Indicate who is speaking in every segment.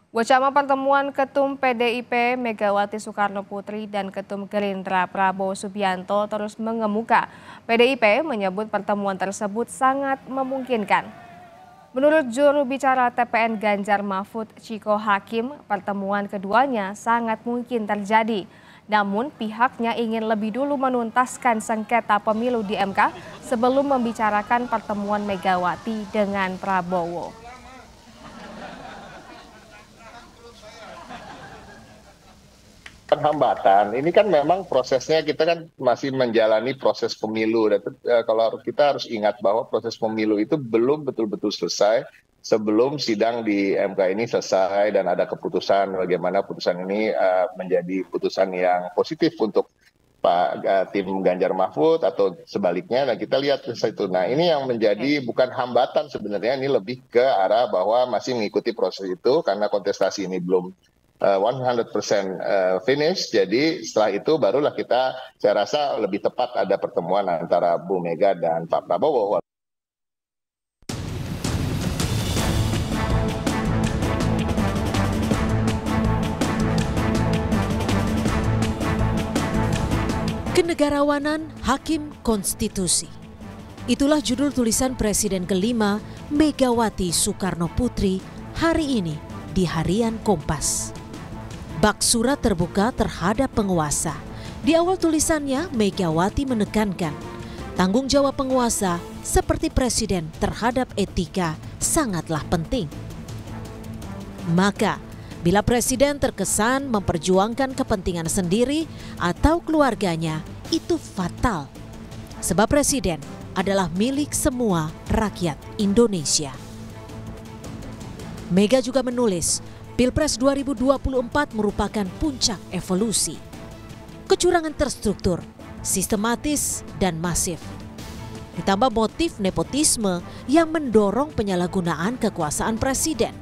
Speaker 1: Wacana pertemuan Ketum PDIP Megawati Soekarno Putri dan Ketum Gerindra Prabowo Subianto terus mengemuka. PDIP menyebut pertemuan tersebut sangat memungkinkan. Menurut juru bicara TPN Ganjar Mahfud Ciko Hakim, pertemuan keduanya sangat mungkin terjadi. Namun pihaknya ingin lebih dulu menuntaskan sengketa pemilu di MK sebelum membicarakan pertemuan Megawati dengan Prabowo.
Speaker 2: Hambatan ini kan memang prosesnya kita kan masih menjalani proses pemilu dan kalau kita harus ingat bahwa proses pemilu itu belum betul-betul selesai sebelum sidang di MK ini selesai dan ada keputusan bagaimana putusan ini menjadi putusan yang positif untuk tim Ganjar Mahfud atau sebaliknya. Nah kita lihat itu. Nah ini yang menjadi bukan hambatan sebenarnya, ini lebih ke arah bahwa masih mengikuti proses itu karena kontestasi ini belum 100% finish. Jadi setelah itu barulah saya rasa lebih tepat ada pertemuan antara Bu Mega dan Pak Prabowo.
Speaker 3: Kenegarawanan Hakim Konstitusi. Itulah judul tulisan Presiden kelima Megawati Soekarno Putri hari ini di Harian Kompas. Bak surat terbuka terhadap penguasa. Di awal tulisannya, Megawati menekankan tanggung jawab penguasa seperti presiden terhadap etika sangatlah penting. Maka, bila presiden terkesan memperjuangkan kepentingan sendiri atau keluarganya, itu fatal. Sebab presiden adalah milik semua rakyat Indonesia. Mega juga menulis, Pilpres 2024 merupakan puncak evolusi. Kecurangan terstruktur, sistematis, dan masif. Ditambah motif nepotisme yang mendorong penyalahgunaan kekuasaan presiden.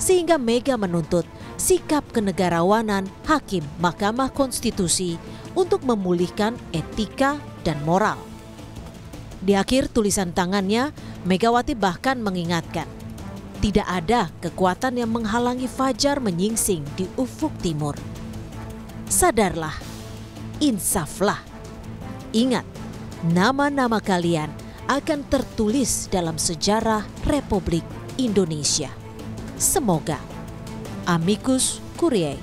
Speaker 3: Sehingga Mega menuntut sikap kenegarawanan Hakim Mahkamah Konstitusi untuk memulihkan etika dan moral. Di akhir tulisan tangannya, Megawati bahkan mengingatkan, tidak ada kekuatan yang menghalangi fajar menyingsing di ufuk timur. Sadarlah, insaflah. Ingat, nama-nama kalian akan tertulis dalam sejarah Republik Indonesia. Semoga. Amicus Curiae.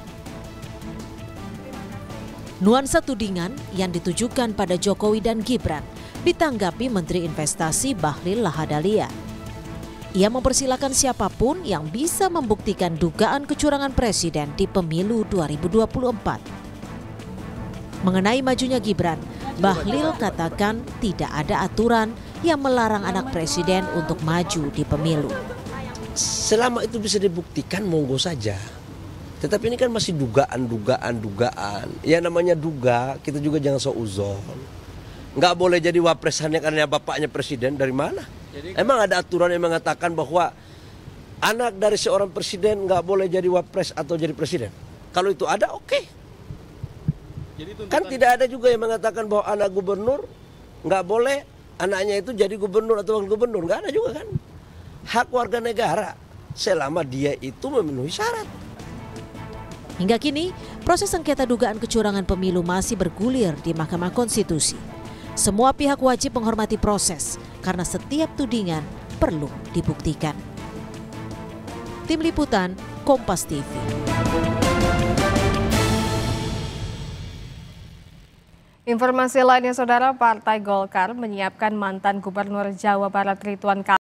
Speaker 3: Nuansa tudingan yang ditujukan pada Jokowi dan Gibran ditanggapi Menteri Investasi Bahlil Lahadalia. Ia mempersilakan siapapun yang bisa membuktikan dugaan kecurangan presiden di pemilu 2024. Mengenai majunya Gibran, Bahlil katakan tidak ada aturan yang melarang anak presiden untuk maju di pemilu.
Speaker 4: Selama itu bisa dibuktikan, monggo saja. Tetapi ini kan masih dugaan. Ya namanya duga, kita juga jangan seuzon. Nggak boleh jadi wapres hanya karena bapaknya presiden, dari mana? Emang ada aturan yang mengatakan bahwa anak dari seorang presiden nggak boleh jadi wapres atau jadi presiden? Kalau itu ada, oke. Kan tidak ada juga yang mengatakan bahwa anak gubernur nggak boleh anaknya itu jadi gubernur atau wakil gubernur. Nggak ada juga kan. Hak warga negara selama dia itu memenuhi syarat.
Speaker 3: Hingga kini, proses sengketa dugaan kecurangan pemilu masih bergulir di Mahkamah Konstitusi. Semua pihak wajib menghormati proses karena setiap tudingan perlu dibuktikan. Tim Liputan, Kompas TV.
Speaker 1: Informasi lainnya, Saudara, Partai Golkar menyiapkan mantan Gubernur Jawa Barat Ridwan Kamil